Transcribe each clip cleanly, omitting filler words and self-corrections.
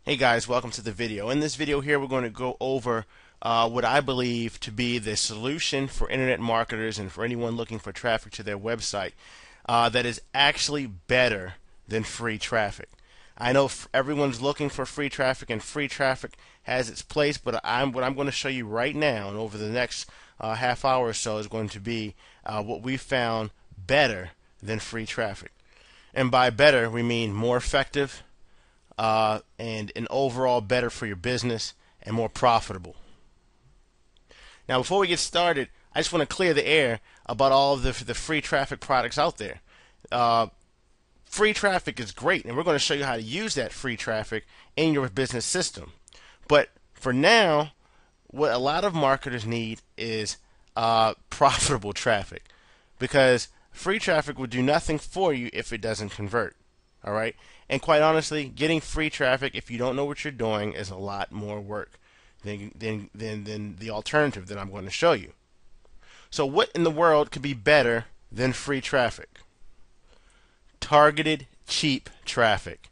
Hey guys, welcome to the video. In this video here, we're going to go over what I believe to be the solution for internet marketers and for anyone looking for traffic to their website that is actually better than free traffic. I know everyone's looking for free traffic, and free traffic has its place, but what I'm going to show you right now and over the next half hour or so is going to be what we found better than free traffic. And by better, we mean more effective, and an overall better for your business and more profitable. Now, before we get started, I just want to clear the air about all of the free traffic products out there. Free traffic is great, and we're going to show you how to use that free traffic in your business system. But for now, what a lot of marketers need is profitable traffic, because free traffic will do nothing for you if it doesn't convert. All right, and quite honestly, getting free traffic, if you don't know what you're doing, is a lot more work than the alternative that I'm going to show you. So what in the world could be better than free traffic? Targeted cheap traffic.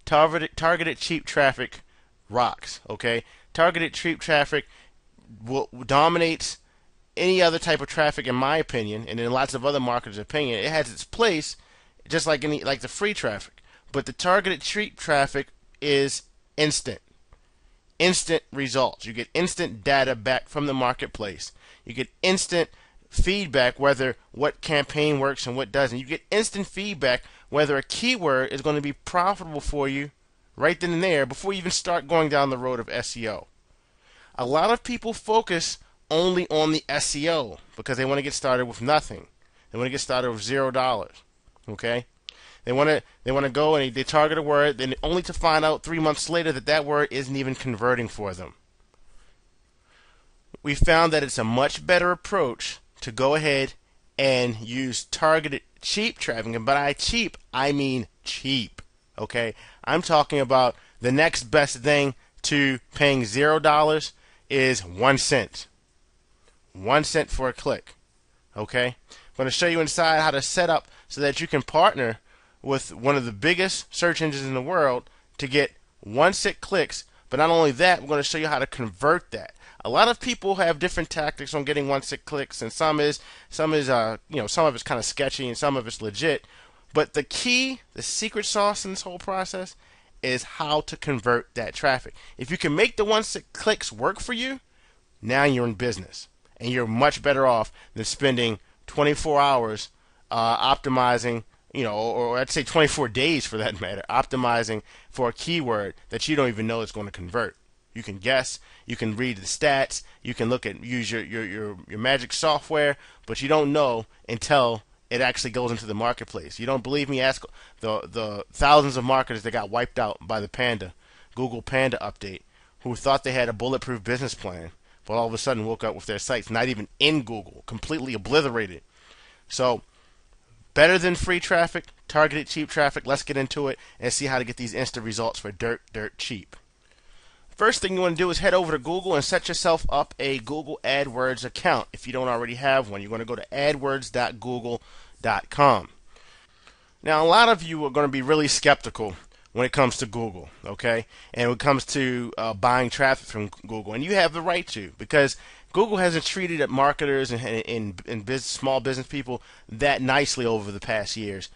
Targeted cheap traffic rocks. Okay, targeted cheap traffic dominates any other type of traffic, in my opinion, and in lots of other marketers' opinion. It has its place, just like the free traffic. But the targeted cheap traffic is instant results. You get instant data back from the marketplace. You get instant feedback whether what campaign works and what doesn't. You get instant feedback whether a keyword is going to be profitable for you right then and there before you even start going down the road of SEO. A lot of people focus only on the SEO because they want to get started with nothing. They want to get started with $0. Okay? They want to go and they target a word, then only to find out 3 months later that that word isn't even converting for them. We found that it's a much better approach to go ahead and use targeted cheap traffic. And by cheap, I mean cheap. Okay? I'm talking about the next best thing to paying $0 is 1 cent. 1 cent for a click. Okay? I'm going to show you inside how to set up so that you can partner with one of the biggest search engines in the world to get 1 cent clicks. But not only that, we're going to show you how to convert that. A lot of people have different tactics on getting 1 cent clicks, and some of it's kind of sketchy and some of it's legit. But the key, the secret sauce in this whole process is how to convert that traffic. If you can make the 1 cent clicks work for you, now you're in business, and you're much better off than spending 24 hours optimizing, or I'd say 24 days for that matter, optimizing for a keyword that you don't even know is going to convert. You can guess, you can read the stats, you can use your magic software, but you don't know until it actually goes into the marketplace. You don't believe me? Ask the thousands of marketers that got wiped out by the Google Panda update, who thought they had a bulletproof business plan, but all of a sudden woke up with their sites not even in Google, completely obliterated. So, better than free traffic, targeted cheap traffic. Let's get into it and see how to get these instant results for dirt cheap. First thing you want to do is head over to Google and set yourself up a Google AdWords account. If you don't already have one, you're going to go to adwords.google.com. Now, a lot of you are going to be really skeptical when it comes to Google, okay? And when it comes to buying traffic from Google. And you have the right to, because Google hasn't treated marketers and small business people that nicely over the past years.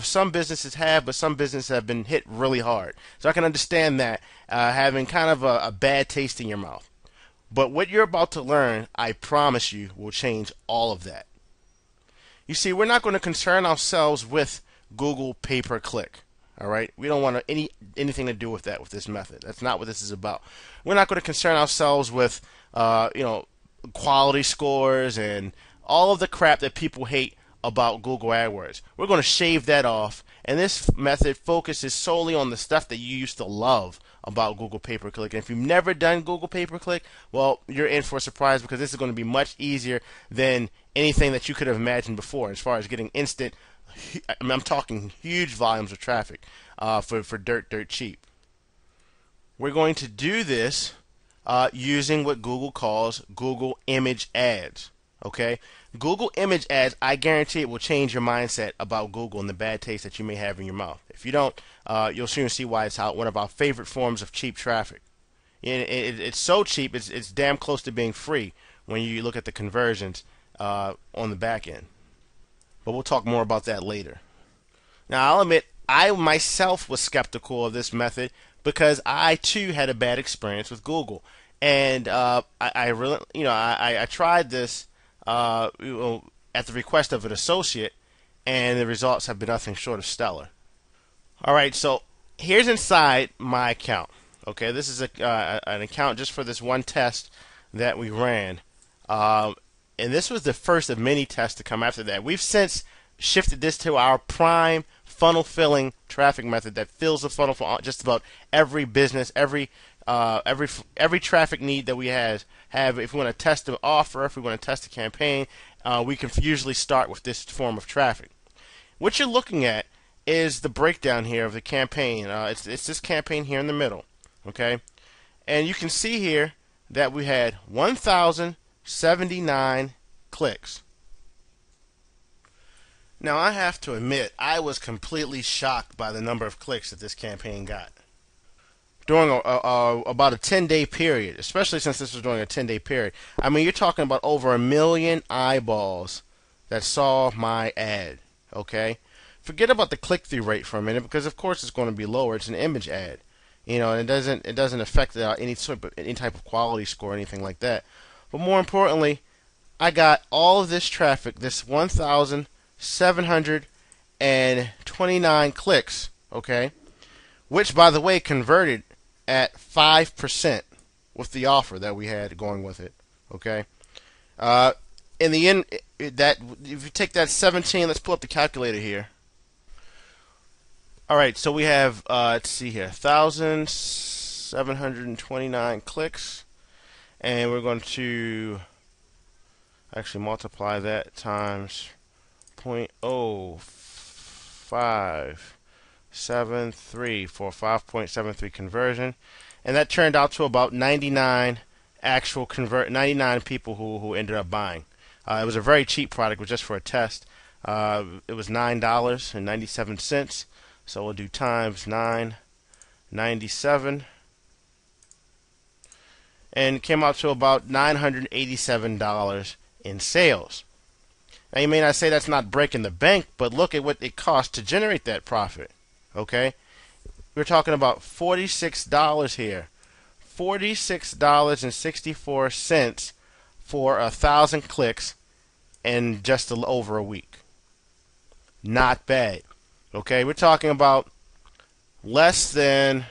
Some businesses have, but some businesses have been hit really hard. So I can understand that, having kind of a bad taste in your mouth. But what you're about to learn, I promise you, will change all of that. You see, we're not going to concern ourselves with Google pay-per-click. All right, we don't want anything to do with that with this method. That's not what this is about. We're not going to concern ourselves with quality scores and all of the crap that people hate about Google AdWords. We're going to shave that off, and this method focuses solely on the stuff that you used to love about Google pay-per-click. And if you've never done Google pay-per-click, well, you're in for a surprise, because this is going to be much easier than anything that you could have imagined before as far as getting instant, I'm talking huge volumes of traffic for dirt cheap. We're going to do this using what Google calls Google Image Ads. Okay, Google image ads, I guarantee it will change your mindset about Google and the bad taste that you may have in your mouth. If you don't, you'll soon see why it's one of our favorite forms of cheap traffic. It's so cheap, it's damn close to being free when you look at the conversions on the back end. But we'll talk more about that later. Now, I'll admit, I myself was skeptical of this method because I too had a bad experience with Google, and I really, I tried this at the request of an associate, and the results have been nothing short of stellar. All right, so here's inside my account. Okay, this is an account just for this one test that we ran, and this was the first of many tests to come after that. We've since shifted this to our prime funnel filling traffic method that fills the funnel for just about every business, every traffic need that we have. If we want to test an offer, if we want to test a campaign, we can usually start with this form of traffic. What you're looking at is the breakdown here of the campaign. It's this campaign here in the middle, okay? And you can see here that we had 1,079 clicks. Now, I have to admit, I was completely shocked by the number of clicks that this campaign got. During about a 10-day period, especially since this was during a 10-day period. I mean, you're talking about over 1 million eyeballs that saw my ad, okay? Forget about the click-through rate for a minute, because of course it's going to be lower. It's an image ad, and it doesn't affect any type of quality score or anything like that. But more importantly, I got all of this traffic, this 1,729 clicks, okay, which, by the way, converted at 5% with the offer that we had going with it, okay. In the end, that if you take that 17, let's pull up the calculator here. All right, so we have let's see here, 1,729 clicks, and we're going to actually multiply that times 0.0573 for a 5.73 conversion, and that turned out to about 99 people who ended up buying. It was a very cheap product. It was just for a test. It was $9.97. So we'll do times 9.97, and it came out to about $987 in sales. Now, you may not say that's not breaking the bank, but look at what it cost to generate that profit. Okay, we're talking about $46 here, $46.64 for 1,000 clicks in just over a week. Not bad. Okay, we're talking about less than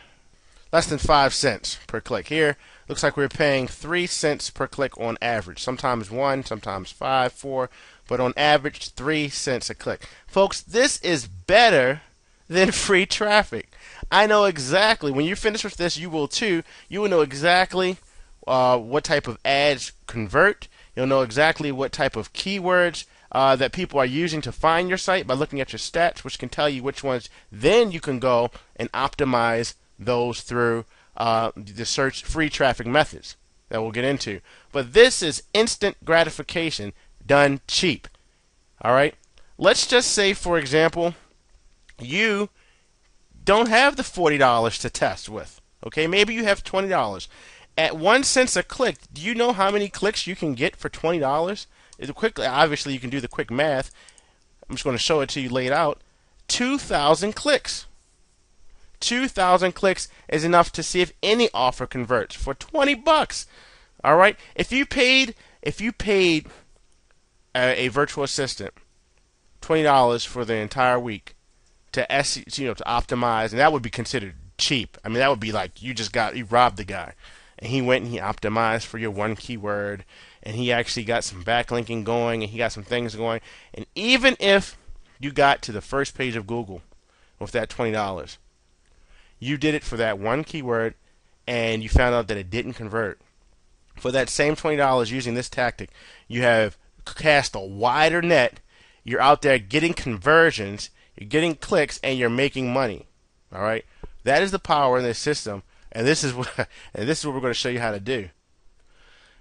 5 cents per click. Here, looks like we're paying 3 cents per click on average. Sometimes 1, sometimes 5, 4, but on average 3 cents a click. Folks, this is better than free traffic. I know exactly, when you're finished with this, you will too. You will know exactly what type of ads convert. You'll know exactly what type of keywords that people are using to find your site by looking at your stats, which can tell you which ones. Then you can go and optimize those through the search free traffic methods that we'll get into. But this is instant gratification done cheap. All right. Let's just say, for example, you don't have the $40 to test with. Okay, maybe you have $20. At 1 cent a click, do you know how many clicks you can get for $20? Obviously, you can do the quick math. I'm just going to show it to you laid out. 2,000 clicks. 2,000 clicks is enough to see if any offer converts for $20. All right. If you paid a virtual assistant $20 for the entire week to to optimize, and that would be considered cheap. I mean, that would be like you robbed the guy, and he went and he optimized for your one keyword, and he actually got some backlinking going, and he got some things going. And even if you got to the first page of Google with that $20, you did it for that one keyword, and you found out that it didn't convert. For that same $20 using this tactic, you have cast a wider net. You're out there getting conversions, you're getting clicks, and you're making money. All right, that is the power in this system, and this is what we're going to show you how to do.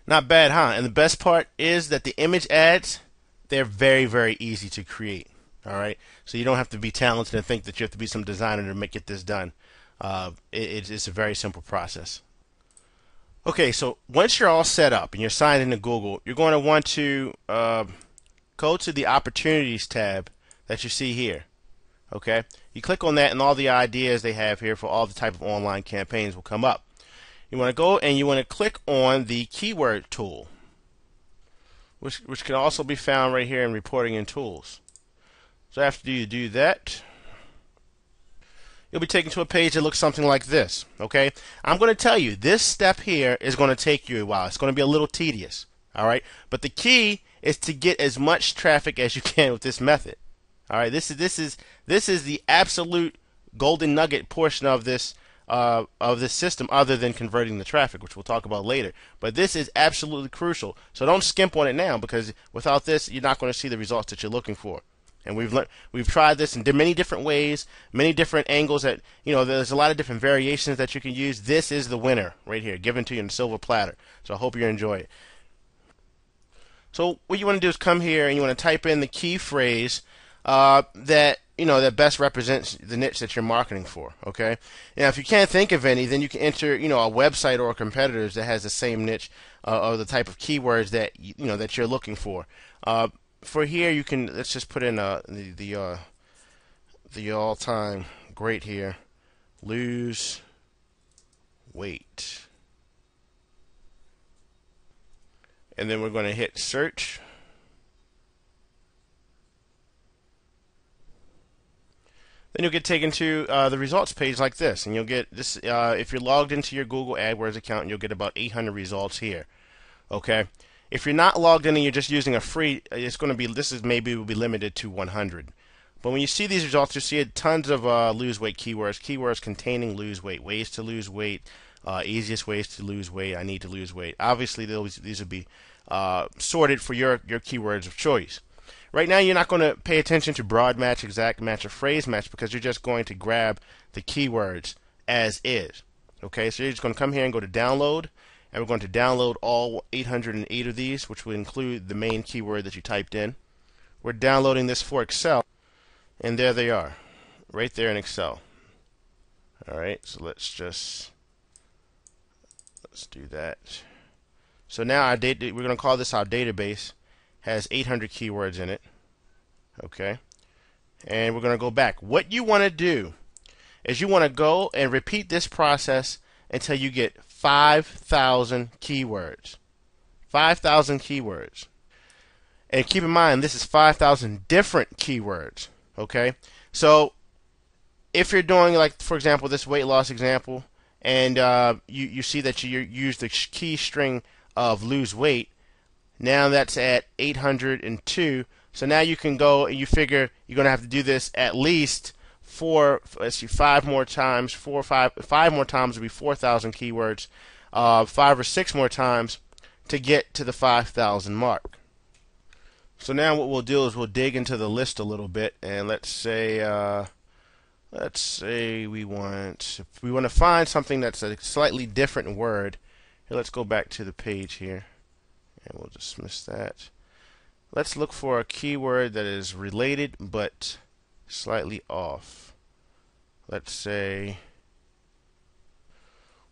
Not bad, huh? And the best part is that the image ads, they're very, very easy to create. All right, so you don't have to be talented and think that you have to be some designer to get this done. It's a very simple process. Okay, so once you're all set up and you're signed into Google, you're going to want to go to the Opportunities tab that you see here. Okay, you click on that, and all the ideas they have here for all the type of online campaigns will come up. You want to go and you want to click on the keyword tool, which can also be found right here in Reporting and Tools. So after you do that, you'll be taken to a page that looks something like this. Okay, I'm going to tell you this step here is going to take you a while. It's going to be a little tedious. All right, but the key is to get as much traffic as you can with this method. All right, this is the absolute golden nugget portion of this system, other than converting the traffic, which we'll talk about later. But this is absolutely crucial. So don't skimp on it now, because without this, you're not going to see the results that you're looking for. And we've tried this in many different ways, many different angles. That there's a lot of different variations that you can use. This is the winner right here, given to you in a silver platter. So I hope you enjoy it. So what you want to do is come here and you want to type in the key phrase that best represents the niche that you're marketing for. Okay. Now, if you can't think of any, then you can enter a website or a competitor's that has the same niche or the type of keywords that that you're looking for. For here, you can let's just put in the all-time great here: lose weight, and then we're going to hit search. Then you'll get taken to the results page like this, and you'll get this. If you're logged into your Google AdWords account, you'll get about 800 results here. Okay. If you're not logged in and you're just using a free, it's going to be will be limited to 100. But when you see these results, you see tons of lose weight keywords containing lose weight, ways to lose weight, easiest ways to lose weight, I need to lose weight. Obviously, these will be sorted for your keywords of choice. Right now, you're not going to pay attention to broad match, exact match, or phrase match, because you're just going to grab the keywords as is. Okay, so you're just going to come here and go to download, and we're going to download all 808 of these, which will include the main keyword that you typed in. We're downloading this for Excel, and there they are, right there in Excel. All right, so let's do that. So now we're going to call this our database. Has 800 keywords in it. Okay, and we're going to go back. What you want to do is you want to go and repeat this process until you get 5,000 keywords. 5,000 keywords. And keep in mind, this is 5,000 different keywords. Okay, so if you're doing, like, for example, this weight loss example, and you see that you use the key string of lose weight. Now that's at 802. So now you can go and you figure you're going to have to do this at least five more times. Five more times would be 4,000 keywords. 5 or 6 more times to get to the 5,000 mark. So now what we'll do is we'll dig into the list a little bit, and let's say we want to find something that's a slightly different word. Here, let's go back to the page here. And we'll dismiss that. Let's look for a keyword that is related but slightly off. Let's say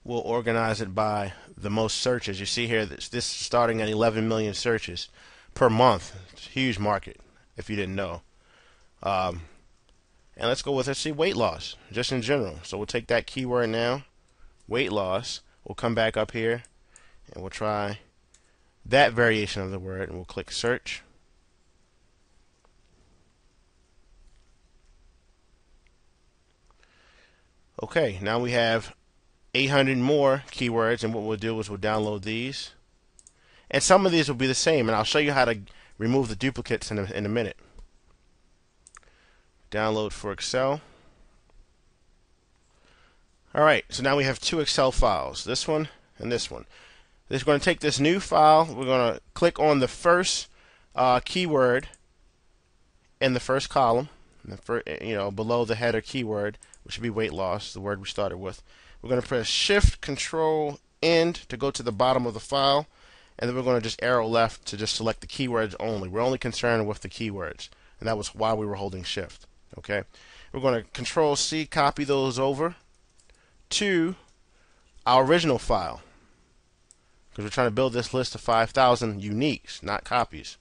we'll organize it by the most searches. You see here, this is starting at 11 million searches per month. It's a huge market, if you didn't know. And let's go with, let's see, weight loss, just in general. So we'll take that keyword now, weight loss. We'll come back up here, and we'll try that variation of the word, and we'll click search. Okay, now we have 800 more keywords, and what we'll do is we'll download these, and some of these will be the same, and I'll show you how to remove the duplicates in a minute. Download for Excel. Alright, so now we have 2 Excel files, this one and this one. This is going to take this new file. We're going to click on the first keyword in the first column, below the header keyword, which should be weight loss, the word we started with. We're going to press Shift Control End to go to the bottom of the file, and then we're going to just arrow left to just select the keywords only. We're only concerned with the keywords, and that was why we were holding shift. Okay, we're going to Control C, copy those over to our original file, because we're trying to build this list of 5,000 uniques, not copies.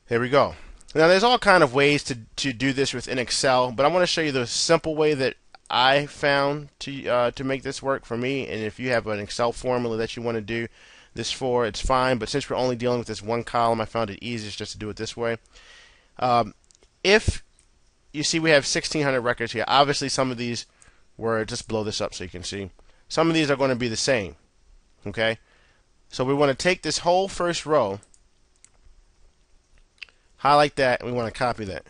There we go. Now there's all kind of ways to do this within Excel, but I want to show you the simple way that I found to make this work for me. And if you have an Excel formula that you want to do this for, it's fine. But since we're only dealing with this one column, I found it easiest just to do it this way. If you see we have 1,600 records here, obviously some of these were, just blow this up so you can see, some of these are going to be the same. Okay, so we want to take this whole first row, highlight that, and we want to copy that.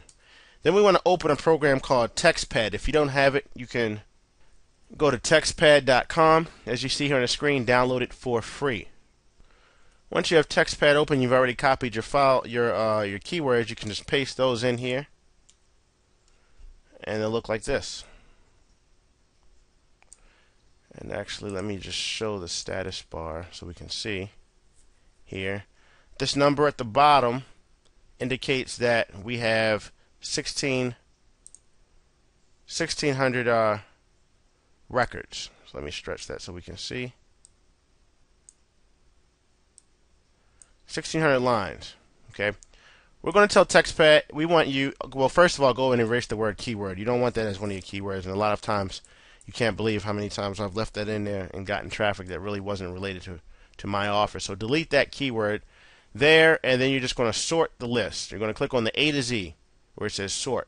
Then we want to open a program called TextPad. If you don't have it, you can go to textpad.com. As you see here on the screen, download it for free. Once you have TextPad open, you've already copied your file, your keywords. You can just paste those in here, and they'll look like this. And actually, let me just show the status bar so we can see here. This number at the bottom indicates that we have 1,600 records. So let me stretch that so we can see. 1,600 lines. Okay. We're going to tell TextPad we want you. Well, first of all, go and erase the word keyword. You don't want that as one of your keywords. And a lot of times, you can't believe how many times I've left that in there and gotten traffic that really wasn't related to my offer. So delete that keyword there, and then you're just going to sort the list. You're going to click on the A to Z where it says sort.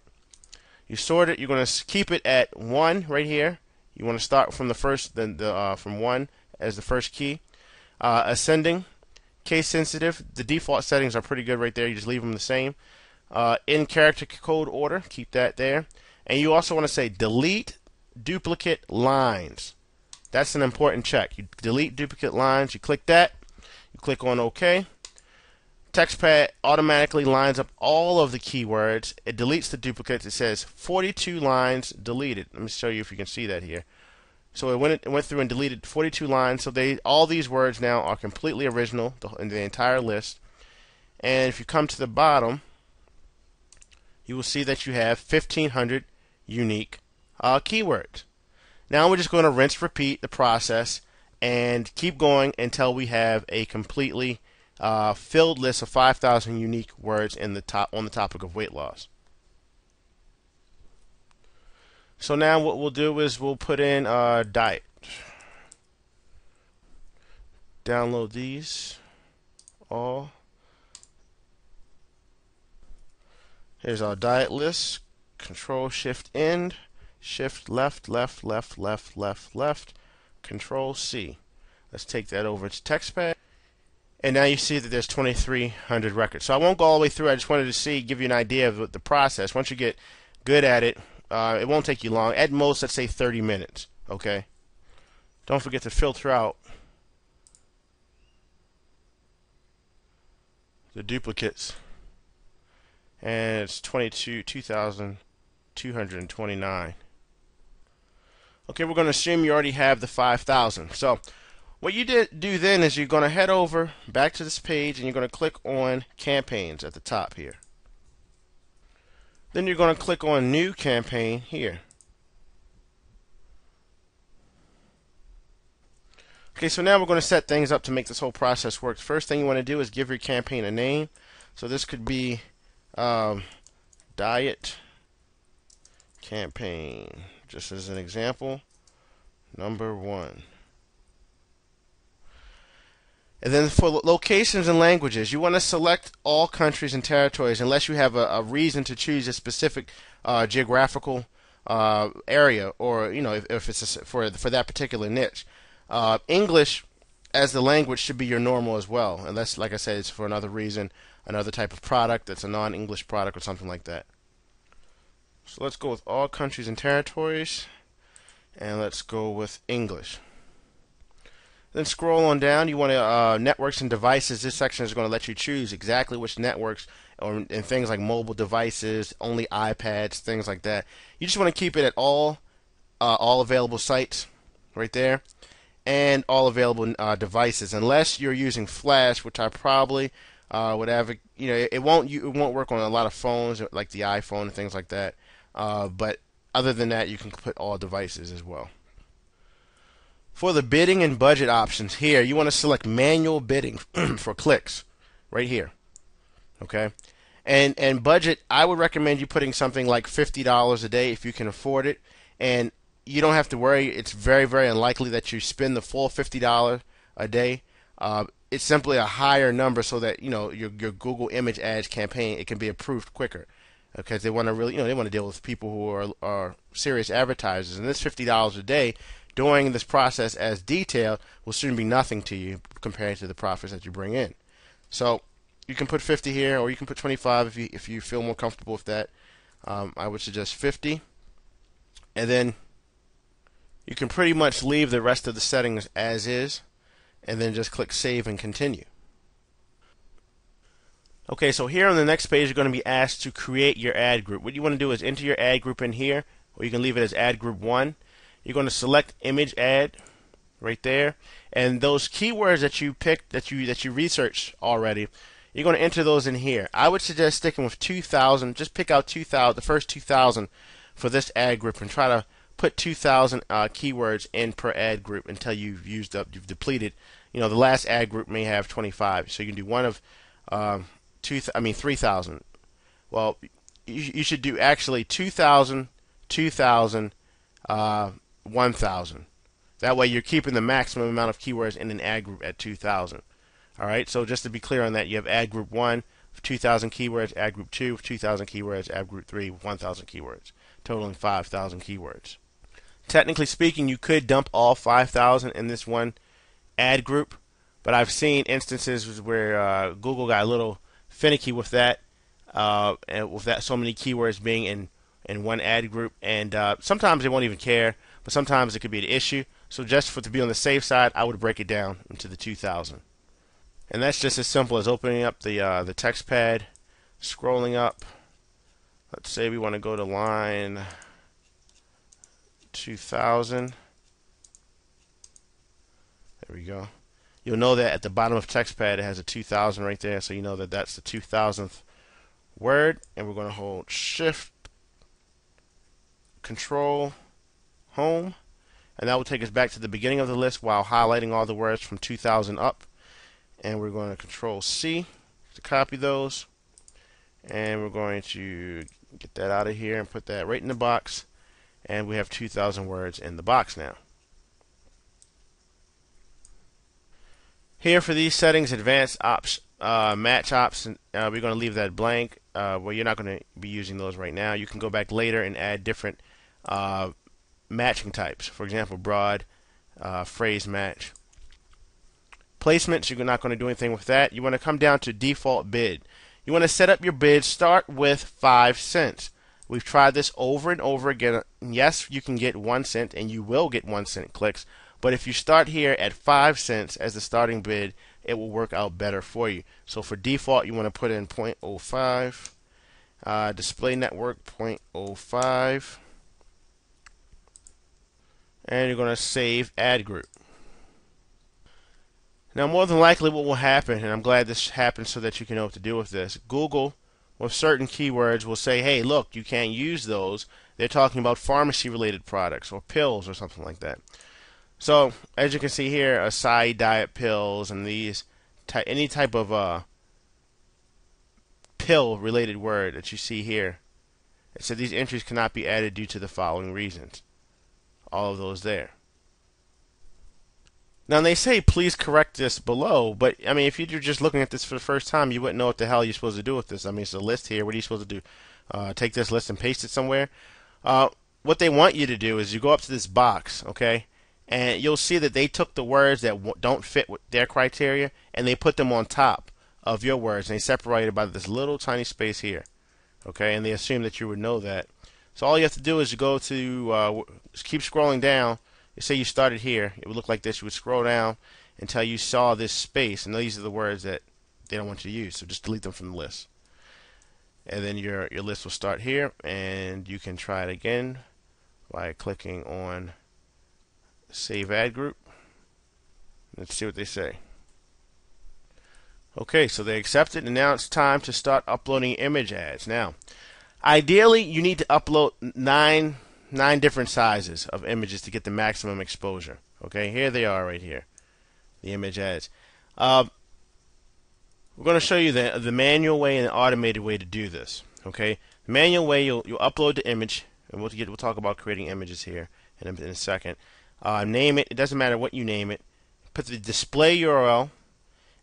You sort it. You're going to keep it at 1 right here. You want to start from the first, from 1 as the first key. Ascending, case sensitive. The default settings are pretty good right there. You just leave them the same. In character code order, keep that there. And you also want to say delete duplicate lines. That's an important check. You delete duplicate lines. You click that. You click on OK. TextPad automatically lines up all of the keywords. It deletes the duplicates. It says 42 lines deleted. Let me show you if you can see that here. So it went through and deleted 42 lines. So all these words now are completely original in the entire list. And if you come to the bottom, you will see that you have 1,500 unique keywords. Now we're just going to rinse, repeat the process and keep going until we have a completely filled list of 5,000 unique words on the topic of weight loss. So now what we'll do is we'll put in diet. Download these all. Here's our diet list. Control Shift End, Shift left, left, left, left, left, left. Control C. Let's take that over to TextPad. And now you see that there's 2,300 records. So I won't go all the way through. I just wanted to give you an idea of the process. Once you get good at it, it won't take you long. At most, let's say 30 minutes. Okay. Don't forget to filter out the duplicates. And it's 2,229. Okay, we're going to assume you already have the 5,000. So what you do then is you're going to head over back to this page and you're going to click on campaigns at the top here. Then you're going to click on new campaign here. Okay, so now we're going to set things up to make this whole process work. First thing you want to do is give your campaign a name. So this could be diet campaign, just as an example, number 1. And then for locations and languages, you want to select all countries and territories unless you have a reason to choose a specific geographical area, or if it's for that particular niche. English as the language should be your normal as well, unless, like I said, it's for another reason, another type of product that's a non-English product or something like that. So let's go with all countries and territories, and let's go with English. Then scroll on down. You want to networks and devices. This section is going to let you choose exactly which networks, and things like mobile devices, only iPads, things like that. You just want to keep it at all available sites right there. and all available devices, unless you're using Flash, which I probably would have. It won't work on a lot of phones like the iPhone and things like that. But other than that, you can put all devices as well. For the bidding and budget options here, you want to select manual bidding for clicks right here. Okay, and budget, I would recommend you putting something like $50 a day if you can afford it, and you don't have to worry. It's very unlikely that you spend the full $50 a day. It's simply a higher number so that your Google Image Ads campaign, it can be approved quicker, because they want to really they want to deal with people who are serious advertisers, and this $50 a day during this process as detailed will soon be nothing to you compared to the profits that you bring in. So you can put 50 here, or you can put 25 if you feel more comfortable with that. I would suggest 50, and then you can pretty much leave the rest of the settings as is, and then just click Save and Continue. Okay, so here on the next page, you're going to be asked to create your ad group. What you want to do is enter your ad group in here, or you can leave it as ad group 1. You're going to select image ad right there, and those keywords that you picked, that you researched already, you're going to enter those in here. I would suggest sticking with 2,000. Just pick out 2,000, the first 2,000 for this ad group, and try to put 2,000 keywords in per ad group until you've used up, you've depleted. The last ad group may have 25, so you can do one of 3,000. Well, you should do actually 2,000, 2,000, 1,000. That way you're keeping the maximum amount of keywords in an ad group at 2,000. Alright, so just to be clear on that, you have ad group 1 with 2,000 keywords, ad group 2 with 2,000 keywords, ad group 3 with 1,000 keywords, totaling 5,000 keywords. Technically speaking, you could dump all 5,000 in this one ad group, but I've seen instances where Google got a little finicky with that, and with that so many keywords being in one ad group, and sometimes they won't even care, but sometimes it could be an issue. So just to be on the safe side, I would break it down into the 2,000. And that's just as simple as opening up the text pad, scrolling up. Let's say we want to go to line 2,000. There we go. You'll know that at the bottom of TextPad it has a 2,000 right there, so you know that that's the 2,000th word. And we're going to hold Shift, Control, Home, and that will take us back to the beginning of the list while highlighting all the words from 2,000 up. And we're going to Control C to copy those, and we're going to get that out of here and put that right in the box, and we have 2,000 words in the box now. Here for these settings, advanced match option, we're going to leave that blank. Well, you're not going to be using those right now. You can go back later and add different matching types. For example, broad, phrase match. Placements, you're not going to do anything with that. You want to come down to default bid. You want to set up your bid, start with 5 cents. We've tried this over and over again. Yes, you can get 1 cent, and you will get 1 cent clicks. But if you start here at 5 cents as the starting bid, it will work out better for you. So for default, you want to put in 0.05. Display network 0.05. And you're going to save ad group. Now, more than likely what will happen, and I'm glad this happened so that you can know what to do with this, Google, with certain keywords, will say, hey, look, you can't use those. They're talking about pharmacy-related products or pills or something like that. So, as you can see here, acai diet pills and these, any type of pill-related word that you see here, it said these entries cannot be added due to the following reasons. All of those there. Now, they say please correct this below, but I mean, if you're just looking at this for the first time, you wouldn't know what the hell you're supposed to do with this. I mean, it's a list here. What are you supposed to do? Take this list and paste it somewhere? What they want you to do is you go up to this box, okay, and you'll see that they took the words that don't fit with their criteria and they put them on top of your words, and they separated by this little tiny space here, okay, and they assume that you would know that. So all you have to do is you go to keep scrolling down. Say you started here, it would look like this. You would scroll down until you saw this space, and these are the words that they don't want you to use, so just delete them from the list. And then your list will start here, and you can try it again by clicking on Save Ad Group. Let's see what they say. Okay, so they accepted, and now it's time to start uploading image ads. Now, ideally, you need to upload nine different sizes of images to get the maximum exposure. Okay, here they are right here, the image ads. We're going to show you the manual way and the automated way to do this. Okay, the manual way, you'll upload the image, and we'll talk about creating images here in a second. Name it. It doesn't matter what you name it. Put the display URL,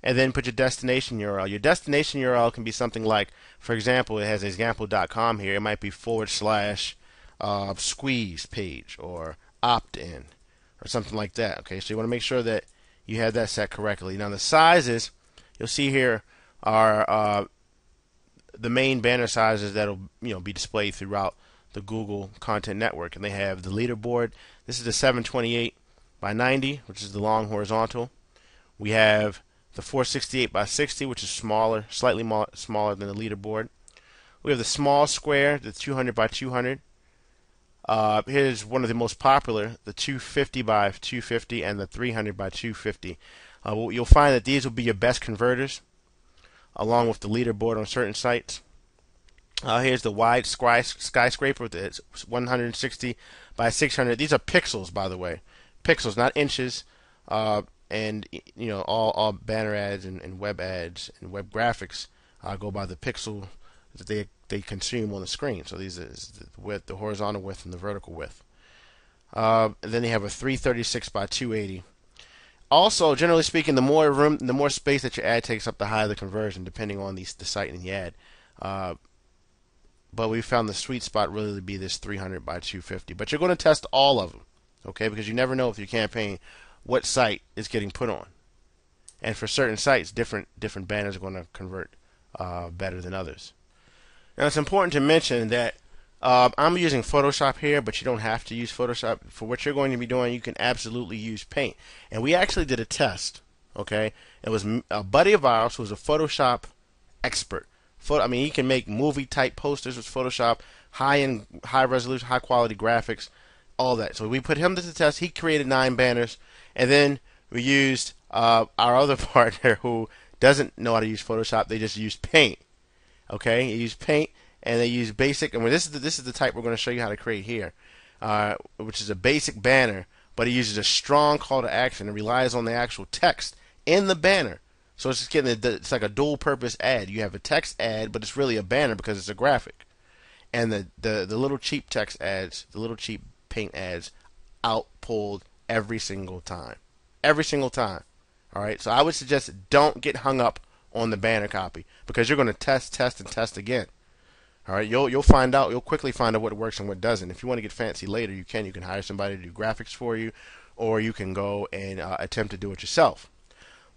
and then put your destination URL. Your destination URL can be something like, for example, it has example.com here. It might be / squeeze page or opt-in or something like that. Okay, so you want to make sure that you have that set correctly. Now the sizes you'll see here are the main banner sizes that'll be displayed throughout the Google Content Network, and they have the leaderboard. This is the 728 by 90, which is the long horizontal. We have the 468 by 60, which is smaller, slightly smaller than the leaderboard. We have the small square, the 200 by 200. Here's one of the most popular, the 250 by 250 and the 300 by 250. You'll find that these will be your best converters, along with the leaderboard on certain sites. Here's the wide skyscraper with the 160 by 600. These are pixels, by the way, pixels, not inches. And all banner ads and web ads and web graphics go by the pixel that they consume on the screen. So these is the width, the horizontal width, and the vertical width. And then they have a 336 by 280. Also, generally speaking, the more space that your ad takes up, the higher the conversion, depending on the site and the ad. But we found the sweet spot really to be this 300 by 250. But you're going to test all of them, okay? Because you never know with your campaign what site is getting put on, and for certain sites, different banners are going to convert better than others. Now, it's important to mention that I'm using Photoshop here, but you don't have to use Photoshop for what you're going to be doing. You can absolutely use Paint, and we actually did a test. Okay, it was a buddy of ours who was a Photoshop expert. He can make movie type posters with Photoshop, high resolution, high quality graphics, all that. So we put him to the test. He created 9 banners. And then we used our other partner who doesn't know how to use Photoshop. They just use Paint. Okay, you use Paint, and they use basic. And this is the type we're going to show you how to create here, which is a basic banner, but it uses a strong call to action and relies on the actual text in the banner. So it's just it's like a dual purpose ad. You have a text ad, but it's really a banner because it's a graphic. And the little cheap text ads, the little cheap Paint ads, outpulled every single time. Every single time. Alright, so I would suggest don't get hung up on the banner copy, because you're going to test and test again. Alright, you'll find out, you'll quickly find out what works and what doesn't. If you want to get fancy later, you can hire somebody to do graphics for you, or you can go and attempt to do it yourself.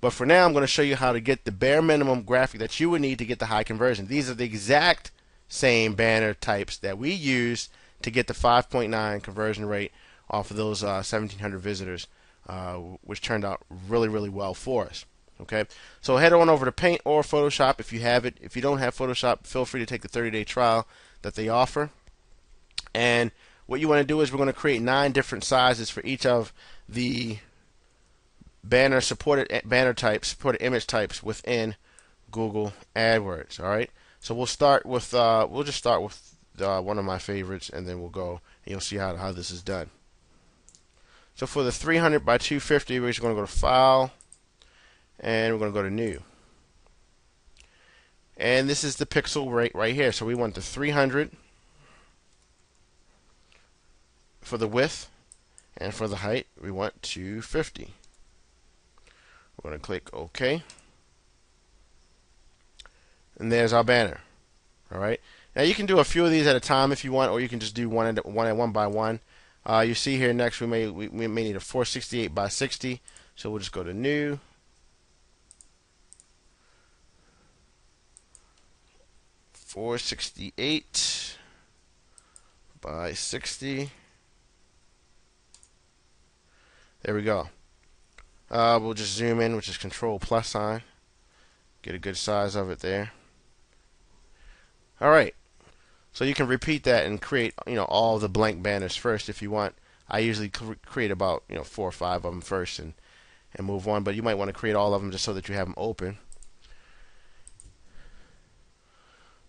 But for now, I'm going to show you how to get the bare minimum graphic that you would need to get the high conversion. These are the exact same banner types that we use to get the 5.9 conversion rate off of those 1,700 visitors, which turned out really, really well for us. Okay, so head on over to Paint or Photoshop if you have it. If you don't have Photoshop, feel free to take the 30-day trial that they offer. And what you want to do is we're going to create 9 different sizes for each of the supported image types within Google AdWords. All right, so we'll just start with one of my favorites, and then we'll go and you'll see how this is done. So for the 300 by 250, we're just going to go to File, and we're going to go to New. And this is the pixel right here. So we want the 300 for the width, and for the height, we want 250. We're going to click OK. And there's our banner. All right. Now you can do a few of these at a time if you want, or you can just do one by one. You see here next we may need a 468 by 60, so we'll just go to New, .468 by 60. There we go. We'll just zoom in, which is Control +, get a good size of it there. All right. So you can repeat that and create, all the blank banners first if you want. I usually create about, 4 or 5 of them first, and and move on. But you might want to create all of them just so that you have them open.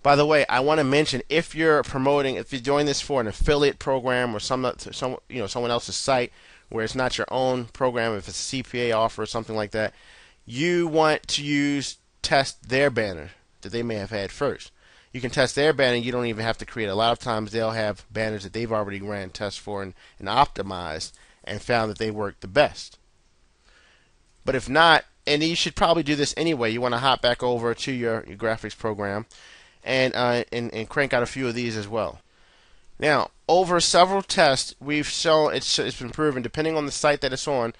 By the way, I want to mention, if you're doing this for an affiliate program or someone else's site where it's not your own program, if it's a CPA offer or something like that, you want to test their banner that they may have had first. You can test their banner. You don't even have to create. A lot of times they'll have banners that they've already ran tests for and optimized and found that they work the best. But if not, and you should probably do this anyway, you want to hop back over to your graphics program and crank out a few of these as well. Now, over several tests, we've shown it's been proven, depending on the site that it's on,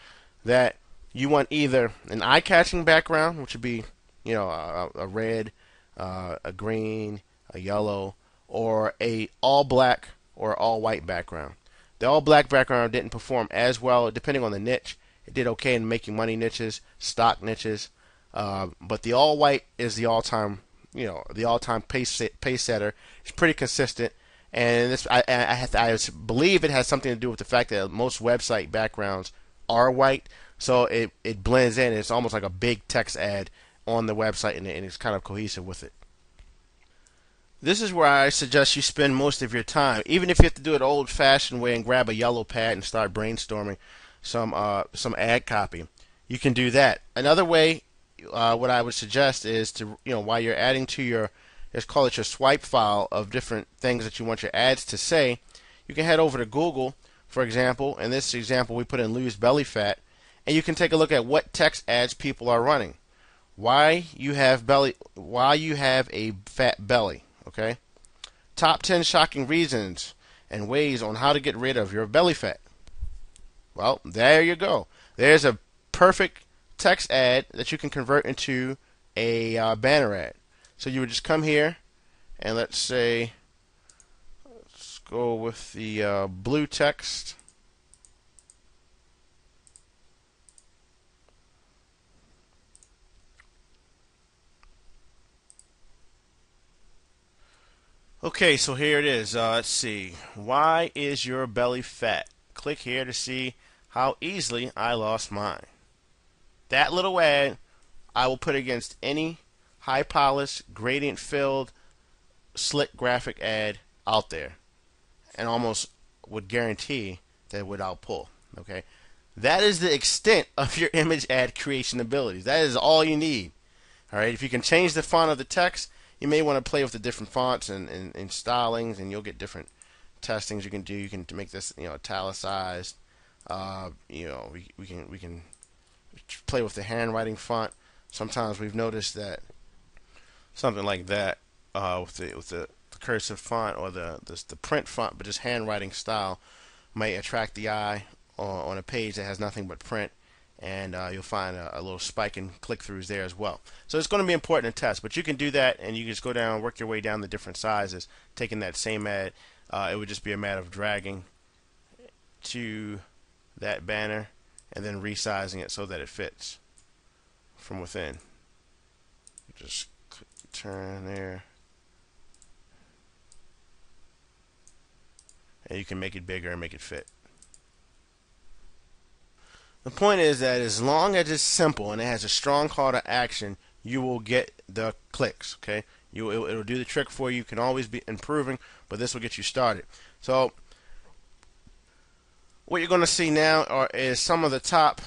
that you want either an eye-catching background, which would be, a red, a green, a yellow, or a all-black or all-white background. The all-black background didn't perform as well, depending on the niche. It did okay in making money niches, stock niches, but the all-white is the all-time pace setter. It's pretty consistent, and this I believe it has something to do with the fact that most website backgrounds are white, so it blends in. It's almost like a big text ad on the website, and it's kind of cohesive with it. This is where I suggest you spend most of your time, even if you have to do it old-fashioned way and grab a yellow pad and start brainstorming some ad copy. You can do that. Another way, what I would suggest is to, while you're adding to let's call it your swipe file of different things that you want your ads to say, you can head over to Google, for example. In this example, we put in lose belly fat, and you can take a look at what text ads people are running. Why you have a fat belly, okay? Top 10 shocking reasons and ways on how to get rid of your belly fat. Well, there you go. There's a perfect text ad that you can convert into a banner ad. So you would just come here and let's go with the blue text. Okay, so here it is. Let's see. Why is your belly fat? Click here to see how easily I lost mine. That little ad I will put against any high polished, gradient filled, slick graphic ad out there, and almost would guarantee that it would outpull. Okay, that is the extent of your image ad creation abilities. That is all you need. All right, if you can change the font of the text, you may want to play with the different fonts and stylings, and you'll get different testings you can do. You can make this italicized. We can play with the handwriting font. Sometimes we've noticed that something like that with the cursive font or the print font, but just handwriting style, might attract the eye on a page that has nothing but print, and you'll find a little spike in click-throughs there as well. So it's going to be important to test, but you can do that, and you can just go down, work your way down the different sizes, taking that same ad. It would just be a matter of dragging to that banner and then resizing it so that it fits from within. Just turn there, and you can make it bigger and make it fit. The point is that as long as it's simple and it has a strong call to action, you will get the clicks. Okay, it'll do the trick for you. You can always be improving, but this will get you started. So what you're going to see now is some of the top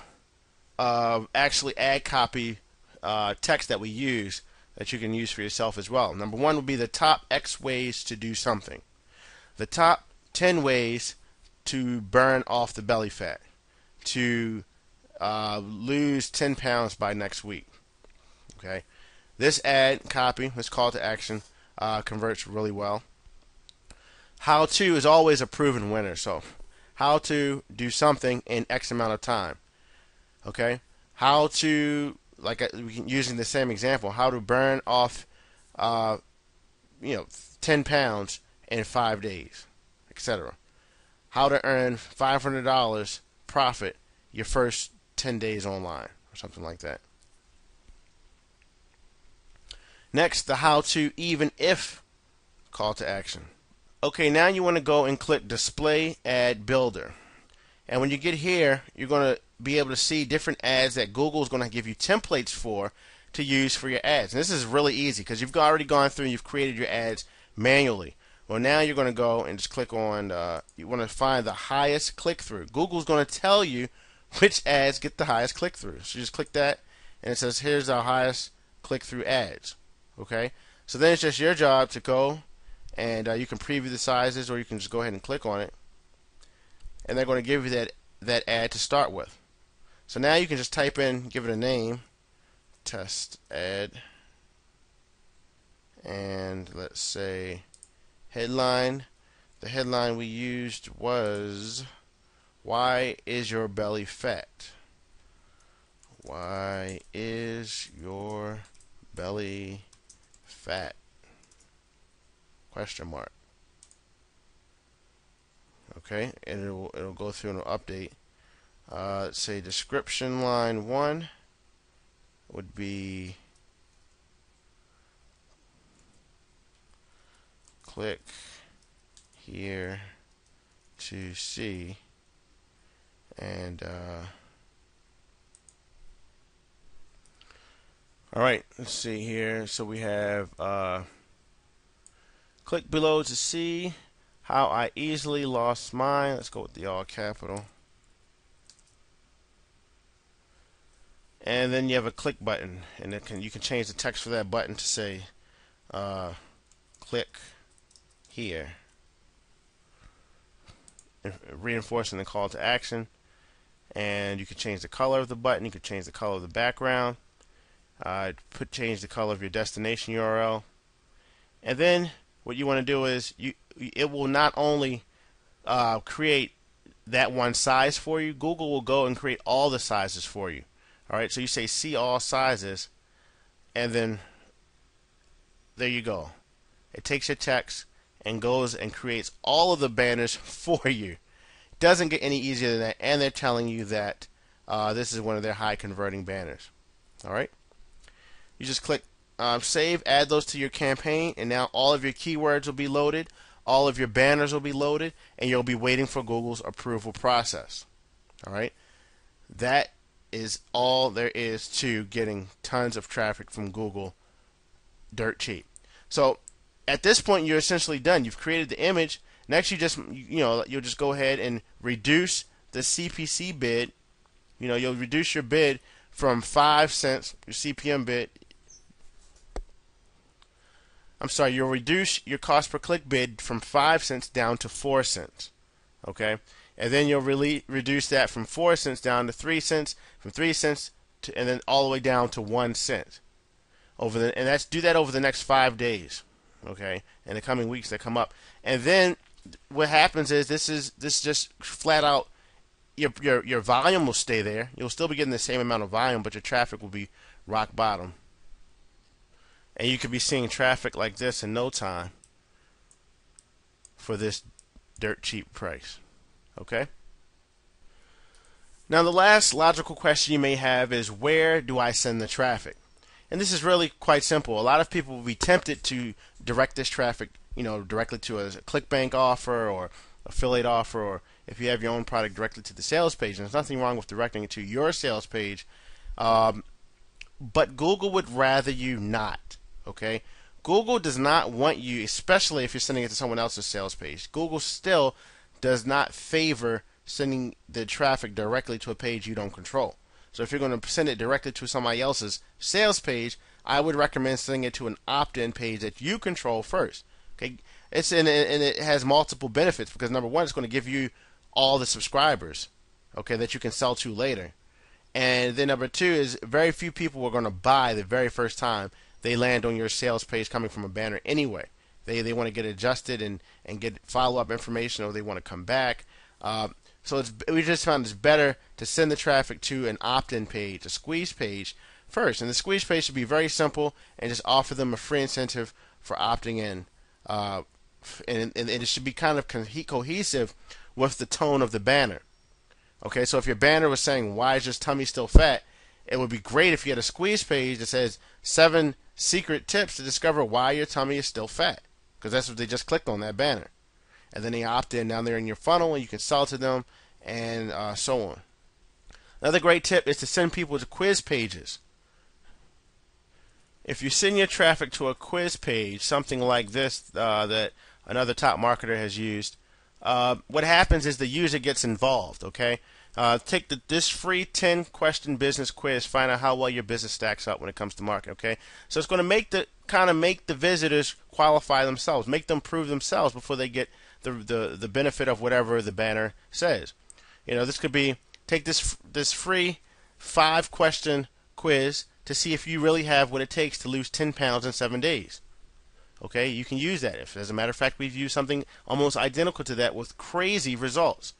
actually ad copy text that we use that you can use for yourself as well. Number one would be the top X ways to do something. The top 10 ways to burn off the belly fat. To lose 10 pounds by next week. Okay, this ad copy, this call to action, converts really well. How to is always a proven winner. So, how to do something in X amount of time. Okay, how to, using the same example, how to burn off, 10 pounds in 5 days, etc. How to earn $500 profit your first 10 days online, or something like that. Next, the how to even if call to action. Okay, now you want to go and click display ad builder, and when you get here, you're going to be able to see different ads that Google is going to give you templates for to use for your ads. And this is really easy because you've already gone through and you've created your ads manually. Well, now you're going to go and just click on, you want to find the highest click-through. Google's going to tell you which ads get the highest click-through. So you just click that, and it says, here's our highest click-through ads. Okay? So then it's just your job to go, and you can preview the sizes, or you can just go ahead and click on it. And they're going to give you that ad to start with. So now you can just type in, give it a name, test ad, and let's say headline. The headline we used was, why is your belly fat? Why is your belly fat? Question mark. Okay, and it'll go through and it'll update. Let's say description line 1 would be, click here to see, and alright, let's see here. So we have click below to see how I easily lost mine. Let's go with the all capital. And then you have a click button, and you can change the text for that button to say click here, reinforcing the call to action. And you can change the color of the button, you can change the color of the background, change the color of your destination URL. And then what you want to do is it will not only create that one size for you, Google will go and create all the sizes for you. Alright, so you say see all sizes, and then there you go. It takes your text and goes and creates all of the banners for you. It doesn't get any easier than that, and they're telling you that this is one of their high converting banners. Alright, you just click save, add those to your campaign, and now all of your keywords will be loaded, all of your banners will be loaded, and you'll be waiting for Google's approval process. Alright, that is all there is to getting tons of traffic from Google dirt cheap. So at this point you're essentially done. You've created the image. Next you'll just go ahead and reduce the CPC bid. You'll reduce your bid from 5 cents, your CPM bid. You'll reduce your cost per click bid from 5 cents down to 4 cents. Okay? And then you'll reduce that from 4 cents down to 3 cents, from 3 cents to, and then all the way down to 1 cent. Do that over the next 5 days, okay? In the coming weeks that come up. And then what happens is this just flat out your volume will stay there. You'll still be getting the same amount of volume, but your traffic will be rock bottom. And you could be seeing traffic like this in no time for this dirt cheap price. Okay? Now the last logical question you may have is, where do I send the traffic? And this is really quite simple. A lot of people will be tempted to direct this traffic, directly to a ClickBank offer or affiliate offer, or if you have your own product, directly to the sales page. And there's nothing wrong with directing it to your sales page, but Google would rather you not. Okay? Google does not want you, especially if you're sending it to someone else's sales page. Google still does not favor sending the traffic directly to a page you don't control. So if you're going to send it directly to somebody else's sales page, I would recommend sending it to an opt-in page that you control first. Okay, and it has multiple benefits, because number one, it's going to give you all the subscribers, okay, that you can sell to later. And then number two is, very few people are going to buy the very first time they land on your sales page coming from a banner anyway. They want to get adjusted and get follow-up information, or they want to come back. So we just found it's better to send the traffic to an opt-in page, a squeeze page first. And the squeeze page should be very simple and just offer them a free incentive for opting in. And it should be kind of cohesive with the tone of the banner. Okay, so if your banner was saying, why is your tummy still fat? It would be great if you had a squeeze page that says 7 secret tips to discover why your tummy is still fat. Because that's what they just clicked on, that banner. And then they opt in down there in your funnel, and you can sell to them, and so on. Another great tip is to send people to quiz pages. If you send your traffic to a quiz page, something like this that another top marketer has used, what happens is the user gets involved. Okay, take this free 10-question business quiz. Find out how well your business stacks up when it comes to market. Okay, so it's going to make the visitors qualify themselves, make them prove themselves before they get the benefit of whatever the banner says. This could be take this free 5-question quiz to see if you really have what it takes to lose 10 pounds in 7 days. Okay, you can use that. As a matter of fact, we've used something almost identical to that with crazy results.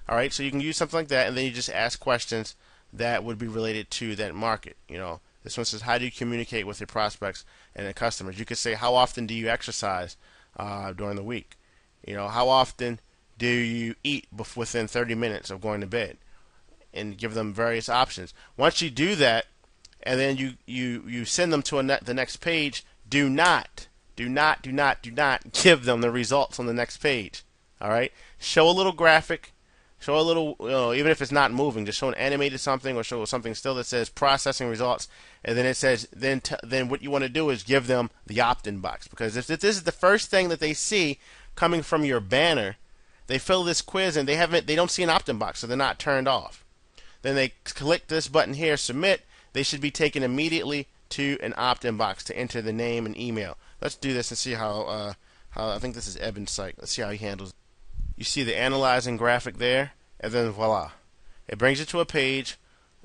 All right, so you can use something like that, and then you just ask questions that would be related to that market. This one says, how do you communicate with your prospects and the customers? You could say, how often do you exercise during the week? How often do you eat within 30 minutes of going to bed? And give them various options. Once you do that, and then you send them to the next page, do not give them the results on the next page. All right, show a little graphic, show a little, even if it's not moving, just show an animated something or show something still that says processing results, and then it says then what you want to do is give them the opt-in box, because if this is the first thing that they see coming from your banner, they fill this quiz and they don't see an opt-in box, so they're not turned off. Then they click this button here, submit. They should be taken immediately to an opt-in box to enter the name and email. Let's do this and see how I think this is Eben's site. Let's see how he handles it. You see the analyzing graphic there, and then voila. It brings you to a page.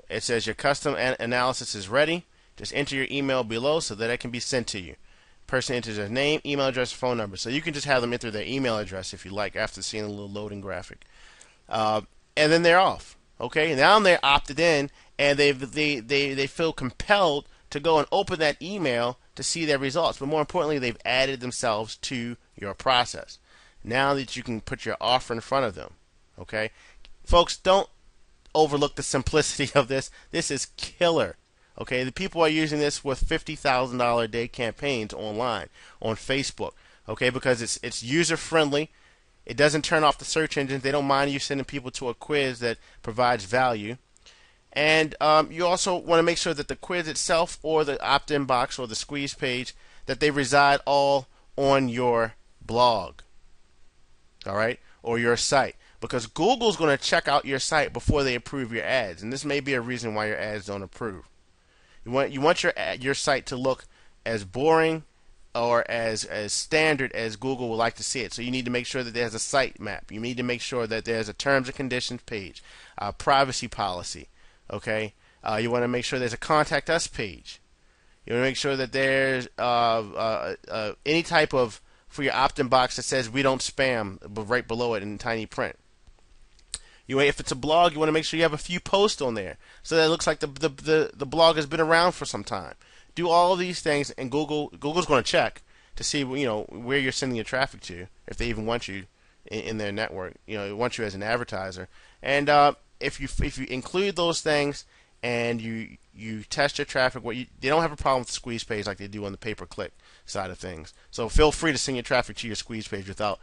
It says your custom analysis is ready. Just enter your email below so that it can be sent to you. Person enters their name, email address, phone number. So you can just have them enter their email address if you like after seeing a little loading graphic. And then they're off. Okay, now they're opted in, and they feel compelled to go and open that email to see their results. But more importantly, they've added themselves to your process. Now that you can put your offer in front of them. Okay, folks, don't overlook the simplicity of this. This is killer. Okay, the people are using this with $50,000 a day campaigns online on Facebook. Okay, because it's user friendly. It doesn't turn off the search engines. They don't mind you sending people to a quiz that provides value. And you also want to make sure that the quiz itself or the opt-in box or the squeeze page, that they reside all on your blog. All right? Or your site. Because Google's going to check out your site before they approve your ads. And this may be a reason why your ads don't approve. You want your site to look as boring or as standard as Google would like to see it. So you need to make sure that there's a site map. You need to make sure that there's a terms and conditions page, privacy policy. Okay, you want to make sure there's a contact us page. You want to make sure that there's any type of, for your opt-in box that says we don't spam, but right below it in tiny print. If it's a blog, you want to make sure you have a few posts on there so that it looks like the blog has been around for some time. Do all of these things, and Google's going to check to see where you're sending your traffic to, if they even want you in their network. They want you as an advertiser. And if you include those things and you test your traffic, they don't have a problem with the squeeze page like they do on the pay-per-click side of things. So feel free to send your traffic to your squeeze page without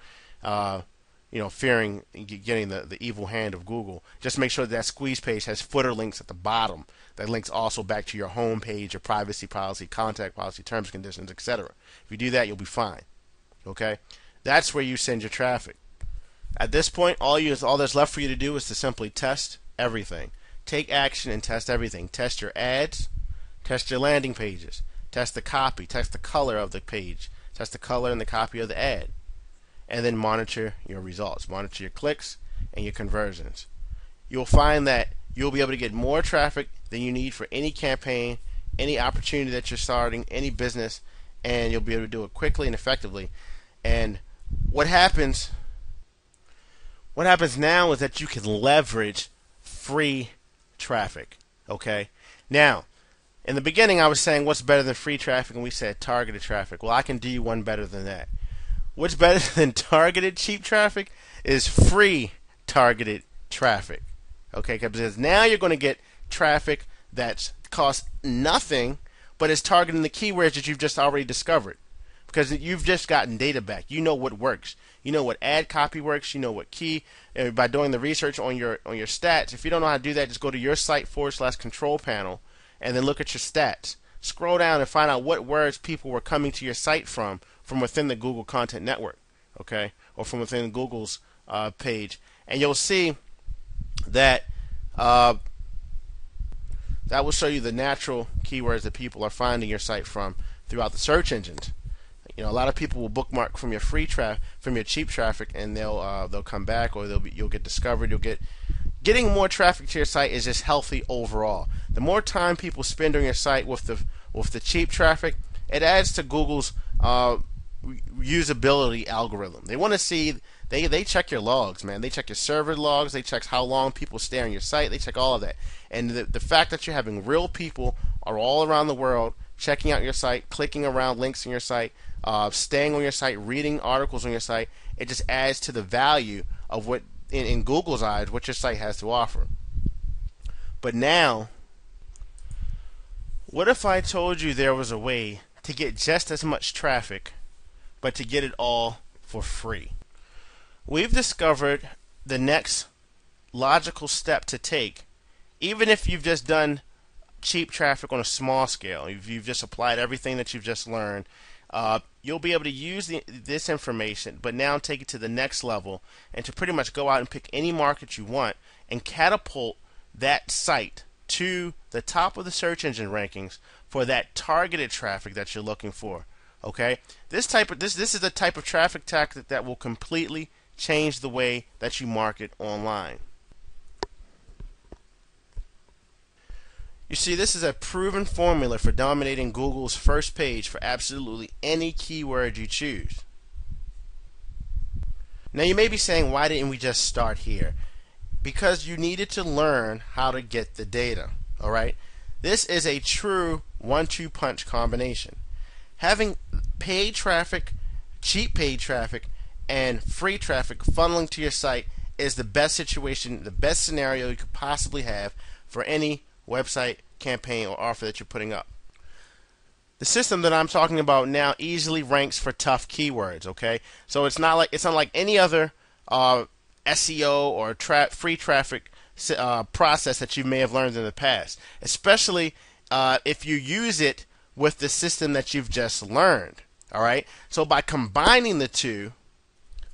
fearing getting the evil hand of Google. Just make sure that squeeze page has footer links at the bottom that links also back to your home page, your privacy policy, contact policy, terms and conditions, etc. If you do that, you'll be fine. Okay, that's where you send your traffic. At this point, all that's left for you to do is to simply test everything. Take action and test everything. Test your ads, test your landing pages, test the copy, test the color of the page, test the color and the copy of the ad, and then monitor your results. Monitor your clicks and your conversions. You'll find that you'll be able to get more traffic than you need for any campaign, any opportunity that you're starting, any business, and you'll be able to do it quickly and effectively. And what happens now is that you can leverage free traffic. Okay? Now, in the beginning I was saying what's better than free traffic, and we said targeted traffic. Well, I can do you one better than that. What's better than targeted cheap traffic is free targeted traffic. Okay, because now you're going to get traffic that costs nothing, but is targeting the keywords that you've just already discovered. because you've just gotten data back. You know what works. You know what ad copy works. You know what key. And by doing the research on your stats, if you don't know how to do that, just go to your site / control panel and then look at your stats. Scroll down and find out what words people were coming to your site from within the Google Content Network, okay, or from within Google's page, and you'll see that that will show you the natural keywords that people are finding your site from throughout the search engines. You know, a lot of people will bookmark from your from your cheap traffic, and they'll come back, or you'll get discovered. Getting more traffic to your site is just healthy overall. The more time people spend on your site with the cheap traffic, it adds to Google's usability algorithm. They want to see, they check your logs, man. They check your server logs. They check how long people stay on your site. They check all of that. And the fact that you're having real people are all around the world checking out your site, clicking around links in your site, staying on your site, reading articles on your site, it just adds to the value of what, in Google's eyes, what your site has to offer. But now, what if I told you there was a way to get just as much traffic, but to get it all for free? We've discovered the next logical step to take, even if you've just done cheap traffic on a small scale. If you've just applied everything that you've just learned, you'll be able to use this information, but now take it to the next level, and to pretty much go out and pick any market you want and catapult that site to the top of the search engine rankings for that targeted traffic that you're looking for. Okay, this is the type of traffic tactic that will completely change the way that you market online. You see, this is a proven formula for dominating Google's first page for absolutely any keyword you choose. Now you may be saying, why didn't we just start here? Because you needed to learn how to get the data. Alright? This is a true 1-2 punch combination. Having paid traffic, cheap paid traffic, and free traffic funneling to your site is the best situation, the best scenario you could possibly have for any website, campaign, or offer that you're putting up. The system that I'm talking about now easily ranks for tough keywords. Okay, so it's not like any other SEO or free traffic process that you may have learned in the past, especially if you use it with the system that you've just learned. All right, so by combining the two,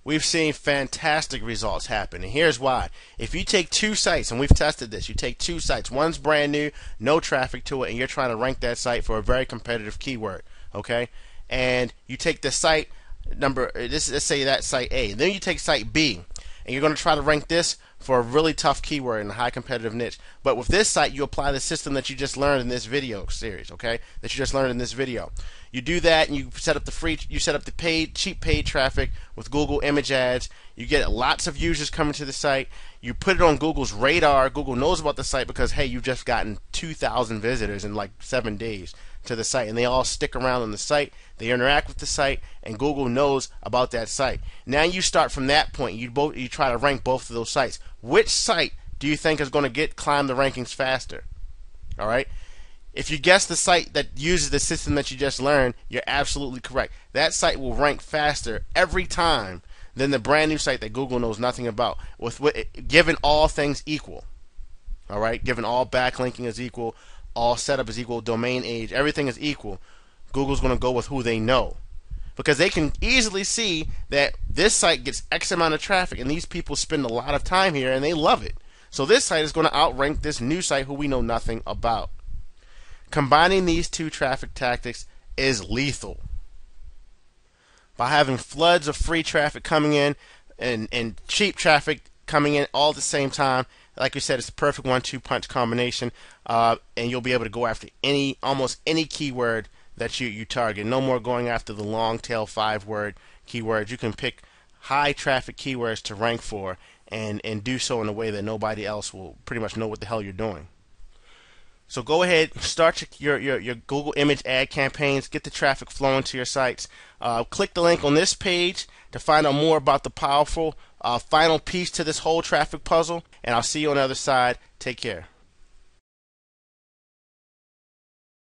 we've seen fantastic results happen, and here's why. If you take two sites, and we've tested this, you take two sites, one's brand new, no traffic to it, and you're trying to rank that site for a very competitive keyword, okay? And you take the site number, let's say that site A, and then you take site B, and you're going to try to rank this for a really tough keyword in a high competitive niche. But with this site, you apply the system that you just learned in this video series, okay? That you just learned in this video. You do that, and you set up the paid, cheap paid traffic with Google image ads. You get lots of users coming to the site. You put it on Google's radar. Google knows about the site because, hey, you've just gotten 2,000 visitors in like 7 days to the site, and they all stick around on the site. They interact with the site, and Google knows about that site. Now you start from that point. You try to rank both of those sites. Which site do you think is going to climb the rankings faster? All right. If you guess the site that uses the system that you just learned, you're absolutely correct. That site will rank faster every time than the brand new site that Google knows nothing about, given all things equal. All right, given all backlinking is equal, all setup is equal, domain age, everything is equal. Google's going to go with who they know, because they can easily see that this site gets X amount of traffic, and these people spend a lot of time here, and they love it. So this site is going to outrank this new site who we know nothing about. Combining these two traffic tactics is lethal. By having floods of free traffic coming in and cheap traffic coming in all at the same time, like we said, it's the perfect 1-2 punch combination, and you'll be able to go after almost any keyword that you target. No more going after the long tail 5-word keywords. You can pick high traffic keywords to rank for and do so in a way that nobody else will pretty much know what the hell you're doing. So go ahead, start your Google image ad campaigns, get the traffic flowing to your sites. Click the link on this page to find out more about the powerful final piece to this whole traffic puzzle, and I'll see you on the other side. Take care.